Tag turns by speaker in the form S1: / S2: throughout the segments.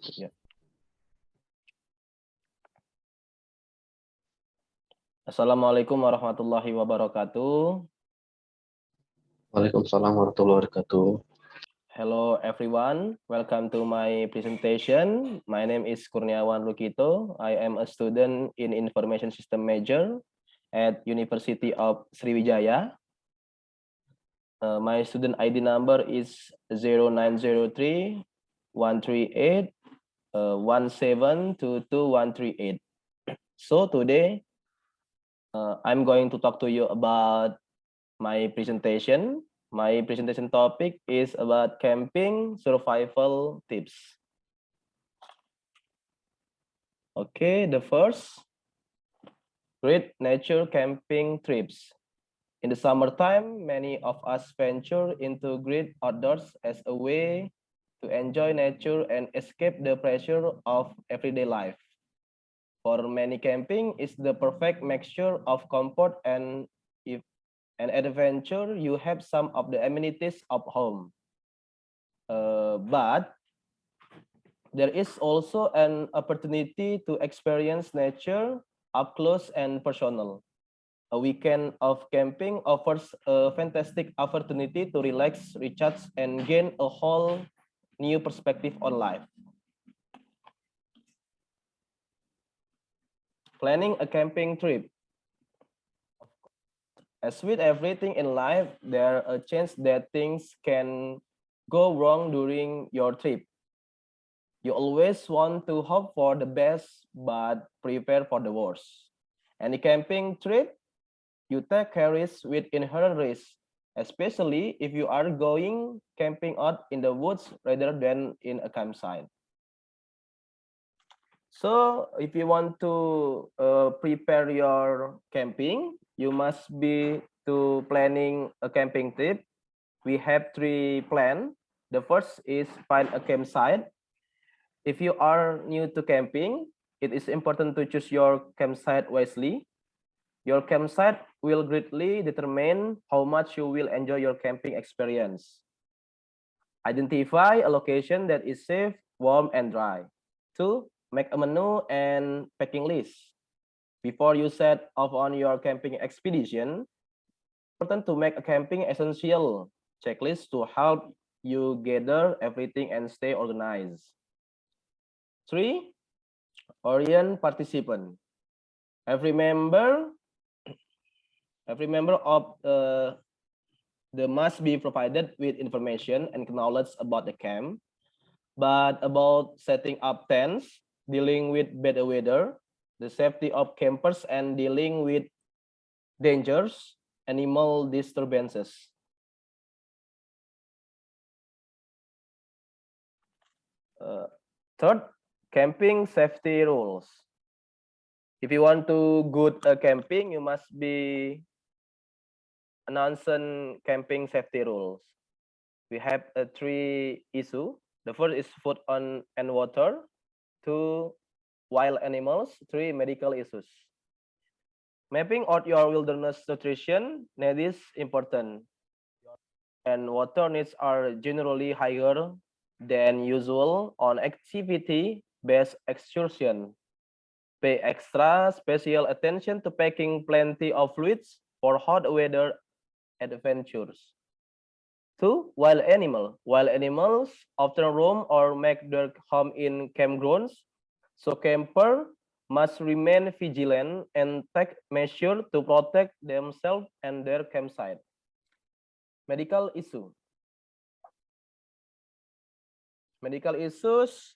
S1: Ya. Assalamualaikum warahmatullahi wabarakatuh.
S2: Waalaikumsalam warahmatullahi wabarakatuh.
S1: Hello everyone, welcome to my presentation. My name is Kurniawan Rukito. I am a student in Information System major at University of Sriwijaya. My student ID number is 0903 138 1722138. So today, I'm going to talk to you about my presentation. My presentation topic is about camping survival tips. Okay, the first, great nature camping trips. In the summertime, many of us venture into great outdoors as a way to enjoy nature and escape the pressure of everyday life. For many, camping is the perfect mixture of comfort and if an adventure. You have some of the amenities of home. But there is also an opportunity to experience nature up close and personal. A weekend of camping offers a fantastic opportunity to relax, recharge, and gain a whole new perspective on life. Planning a camping trip. As with everything in life, there are a chance that things can go wrong during your trip. You always want to hope for the best, but prepare for the worst. Any camping trip, you take carries with inherent risk, especially if you are going camping out in the woods rather than in a campsite. So if you want to prepare your camping, you must be to planning a camping trip. We have three plans. The first is find a campsite. If you are new to camping, it is important to choose your campsite wisely. Your campsite will greatly determine how much you will enjoy your camping experience. Identify a location that is safe, warm, and dry. 2. Make a menu and packing list. Before you set off on your camping expedition, it's important to make a camping essential checklist to help you gather everything and stay organized. 3. Orient participant. Every member of the must be provided with information and knowledge about the camp, but about setting up tents, dealing with bad weather, the safety of campers, and dealing with dangers, animal disturbances. Third, camping safety rules. If you want to good camping, you must be announcing camping safety rules. We have three issues. The first is food and water. 2, wild animals. 3, medical issues. Mapping out your wilderness nutrition need is important, and water needs are generally higher than usual on activity-based excursion. Pay extra special attention to packing plenty of fluids for hot weather adventures. 2, wild animal. Wild animals often roam or make their home in campgrounds, so camper must remain vigilant and take measures to protect themselves and their campsite. Medical issue. Medical issues.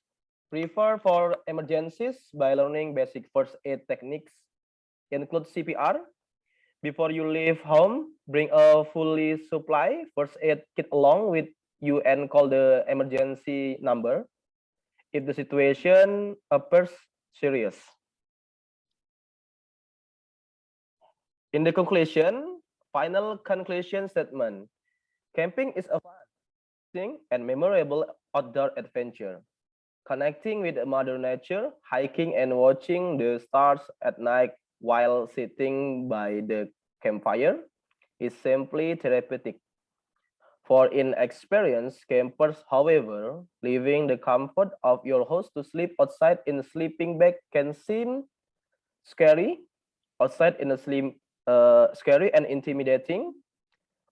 S1: Prepare for emergencies by learning basic first aid techniques. Include CPR. Before you leave home, bring a fully supply first aid kit along with you and call the emergency number if the situation appears serious. In the conclusion, final conclusion statement. Camping is a fun and memorable outdoor adventure. Connecting with Mother Nature, hiking and watching the stars at night while sitting by the campfire is simply therapeutic. For inexperienced campers, however, leaving the comfort of your house to sleep outside in a sleeping bag can seem scary. Outside in a sleep, scary and intimidating.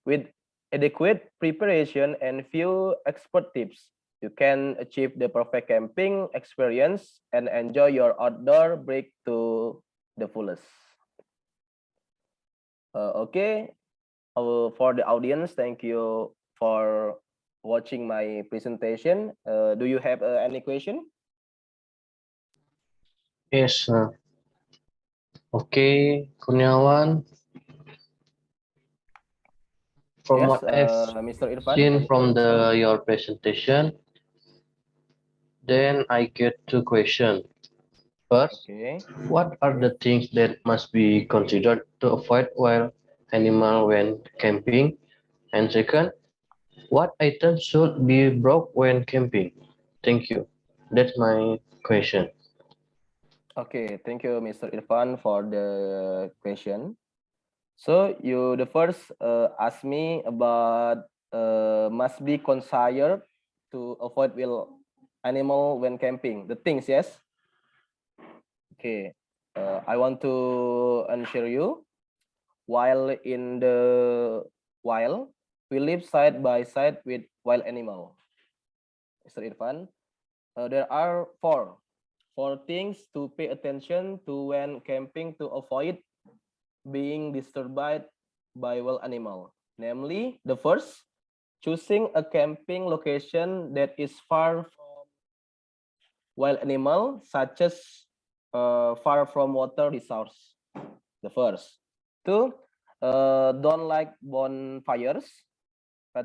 S1: With adequate preparation and few expert tips, you can achieve the perfect camping experience and enjoy your outdoor break to the fullest. Okay, for the audience, thank you for watching my presentation. Do you have any question?
S2: Yes. Okay, Kurniawan. From
S1: Yes,
S2: what I've
S1: Mr. Irfan.
S2: seen from your presentation, then I get two questions. First,
S1: Okay.
S2: what are the things that must be considered to avoid wild animal when camping? And second, what items should be brought when camping? Thank you. That's my question.
S1: Okay, thank you, Mr. Irfan, for the question. So you the first ask me about must be considered to avoid wild animal when camping. The things, yes. Okay. I want to answer you. While in the wild, we live side by side with wild animal. Mr. Irfan, there are four things to pay attention to when camping to avoid being disturbed by wild animal. Namely, the first, choosing a camping location that is far from wild animal, such as far from water resource. The first. Two, don't like bonfires.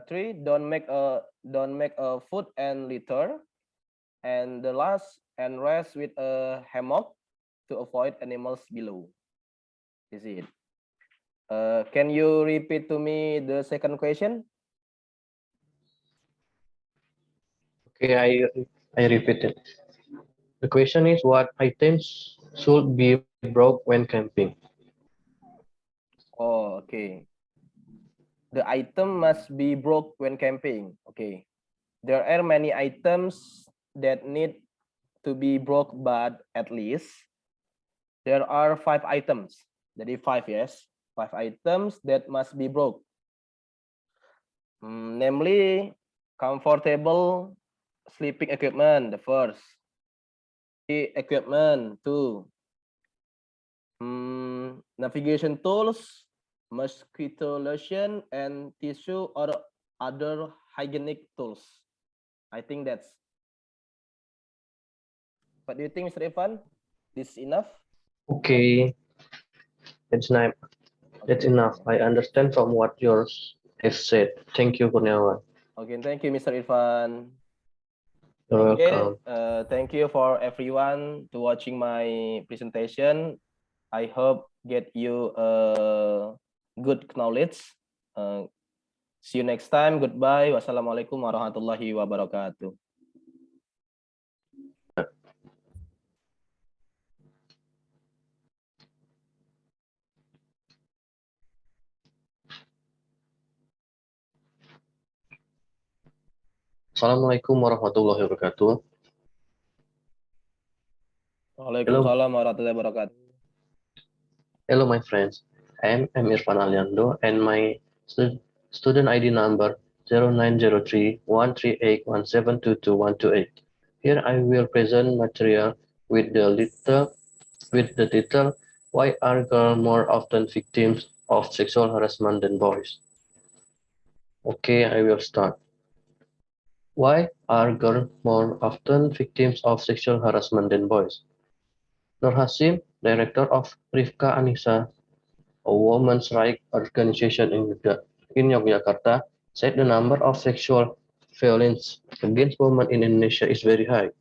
S1: Three, don't make a food and litter. And the last, and rest with a hammock to avoid animals below. This is it. Can you repeat to me the second question?
S2: Okay, I repeat it. The question is what items should be brought when camping?
S1: Oh, okay. The item must be brought when camping. Okay. There are many items that need to be brought, but at least there are 5 items. Jadi five, yes. 5 items that must be brought. Namely, comfortable sleeping equipment, the first. Equipment, two. Navigation tools, mosquito lotion, and tissue or other hygienic tools. I think that's. What do you think, Mr. Evan? This is enough?
S2: Okay, that's nice. That's
S1: Okay,
S2: enough.
S1: okay.
S2: I understand from what yours have said. Thank you, Kurniawan.
S1: Okay, thank you, Mr. Irfan.
S2: You're
S1: Okay,
S2: welcome.
S1: thank you for everyone to watching my presentation. I hope get you good knowledge. Uh, See you next time. Goodbye. Wassalamualaikum warahmatullahi wabarakatuh.
S2: Assalamualaikum warahmatullahi wabarakatuh. Hello,
S1: Waalaikumsalam warahmatullahi wabarakatuh.
S2: hello, my friends. I'm Irvan Arliando, and my student ID number 0903-138-1722128. Here I will present material with the title "Why are girls more often victims of sexual harassment than boys?" Okay, I will start. Why are girls more often victims of sexual harassment than boys? Nur Hasim, director of Rifka Anissa, a women's rights organization in Yogyakarta, said the number of sexual violence against women in Indonesia is very high.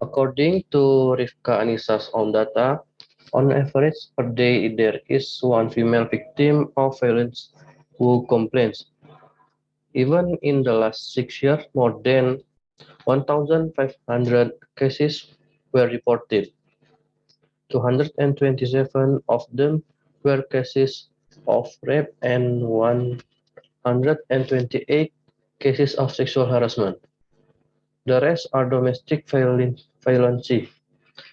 S2: According to Rifka Anissa's own data, on average per day there is one female victim of violence who complains. Even in the last 6 years, more than 1,500 cases were reported. 227 of them were cases of rape and 128 cases of sexual harassment. The rest are domestic violence,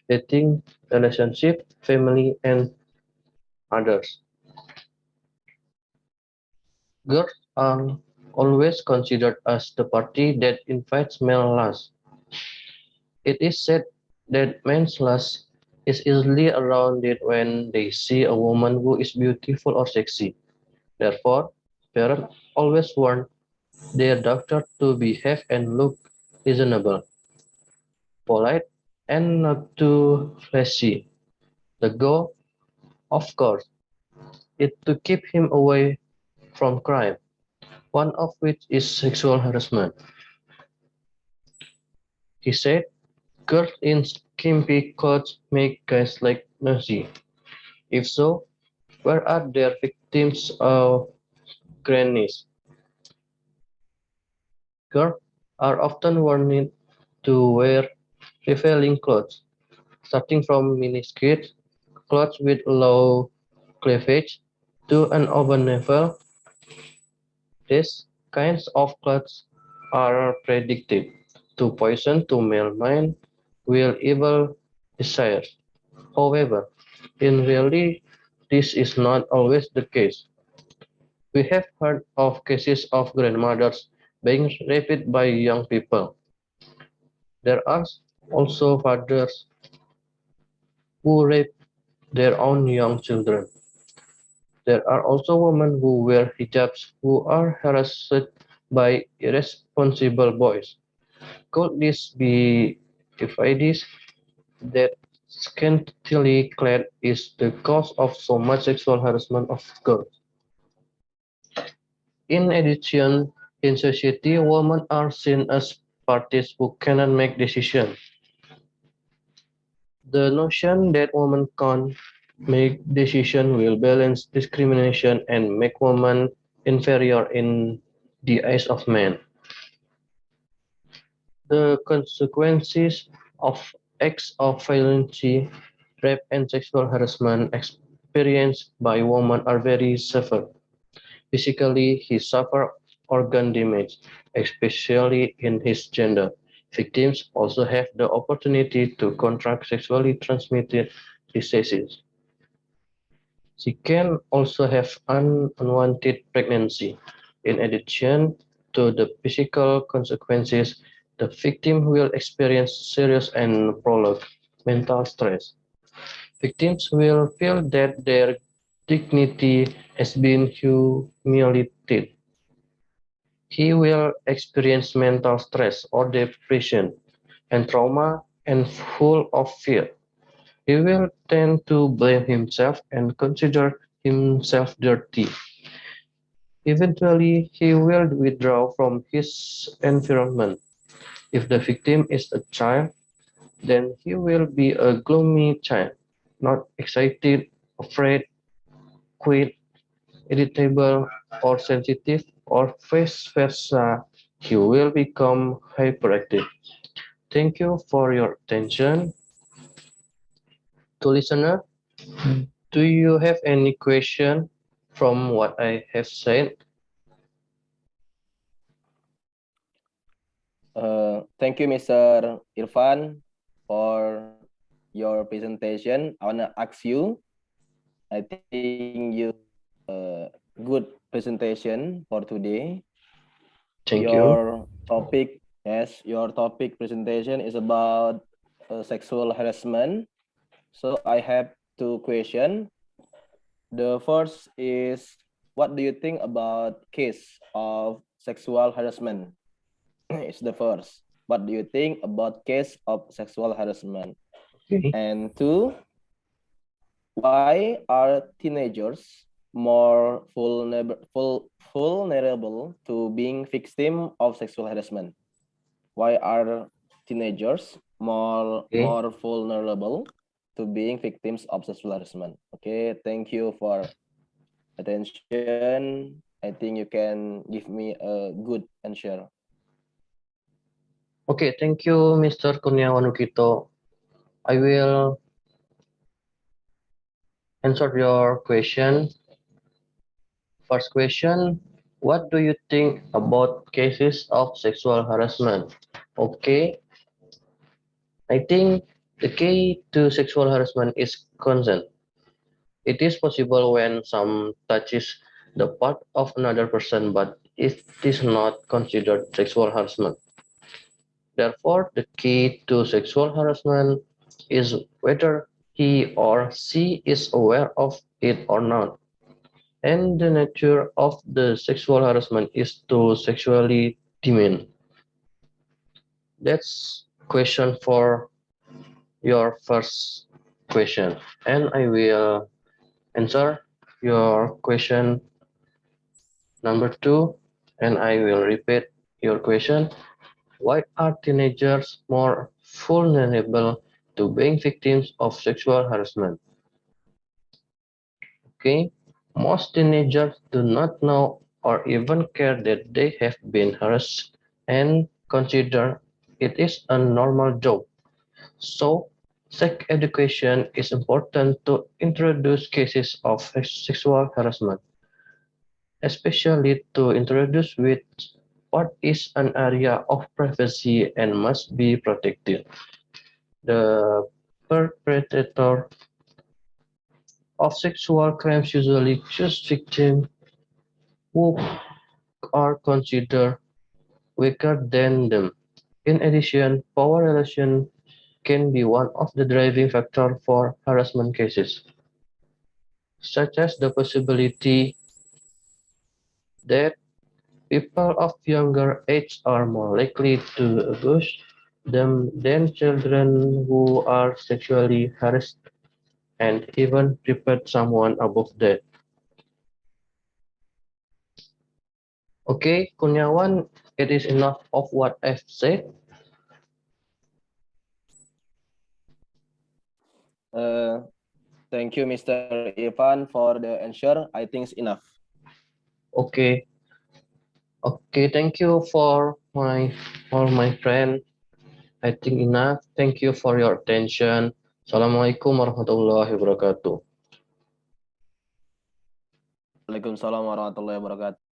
S2: dating, relationship, family, and others. Girls are always considered as the party that invites male lust. It is said that men's lust is easily aroused when they see a woman who is beautiful or sexy. Therefore, parents always warn their daughter to behave and look reasonable, polite, and not too flashy. The goal, of course, is to keep him away from crime, one of which is sexual harassment. He said, girls in skimpy clothes make guys like nosy. If so, where are their victims of grannies? Girls are often warned to wear revealing clothes, starting from miniskirts, clothes with low cleavage, to an open navel. These kinds of clothes are predicted to poison to male mind with evil desires. However, in reality, this is not always the case. We have heard of cases of grandmothers being raped by young people. There are also fathers who rape their own young children. There are also women who wear hijabs who are harassed by irresponsible boys. Could this be evidence that scantily clad is the cause of so much sexual harassment of girls? In addition, in society, women are seen as parties who cannot make decisions. The notion that women can't make decisions will balance discrimination and make women inferior in the eyes of men. The consequences of acts of violence, rape, and sexual harassment experienced by women are very severe. Physically, he suffered organ damage, especially in his gender. Victims also have the opportunity to contract sexually transmitted diseases. She can also have unwanted pregnancy. In addition to the physical consequences, the victim will experience serious and prolonged mental stress. Victims will feel that their dignity has been humiliated. He will experience mental stress or depression and trauma and full of fear. He will tend to blame himself and consider himself dirty. Eventually, he will withdraw from his environment. If the victim is a child, then he will be a gloomy child, not excited, afraid, quiet, irritable, or sensitive, or vice versa. He will become hyperactive. Thank you for your attention. To listener, do you have any question from what I have said?
S1: Thank you, Mr. Irfan, for your presentation. I wanna ask you. I think you good presentation for today.
S2: Thank you.
S1: Your topic, yes, your topic presentation is about sexual harassment. So I have two questions. The first is, what do you think about case of sexual harassment? It's the first. What do you think about case of sexual harassment?
S2: Okay.
S1: And two, why are teenagers more vulnerable to being victim of sexual harassment? Why are teenagers
S2: Okay.
S1: more vulnerable to being victims of sexual harassment? Okay, thank you for attention. I think you can give me a good answer.
S2: Okay, thank you, Mr. Kurniawan Rukito. I will answer your question. First question, what do you think about cases of sexual harassment? Okay, I think the key to sexual harassment is consent. It is possible when some touches the part of another person, but it is not considered sexual harassment. Therefore, the key to sexual harassment is whether he or she is aware of it or not. And the nature of the sexual harassment is to sexually demean. That's question for your first question. And I will answer your question number two, and I will repeat your question. Why are teenagers more vulnerable to being victims of sexual harassment? Okay, most teenagers do not know or even care that they have been harassed and consider it is a normal job. So, sex education is important to introduce cases of sexual harassment, especially to introduce with what is an area of privacy and must be protected. The perpetrator of sexual crimes usually choose victims who are considered weaker than them. In addition, power relation can be one of the driving factors for harassment cases, such as the possibility that people of younger age are more likely to abuse them than children who are sexually harassed and even report someone above that. Okay, Kurniawan, it is enough of what I've said.
S1: Uh, Thank you, Mr. Irvan, for the answer. I think it's enough.
S2: Okay, okay, thank you for my friend. I think enough. Thank you for your attention. Assalamualaikum warahmatullahi wabarakatuh.
S1: Waalaikumsalam warahmatullahi wabarakatuh.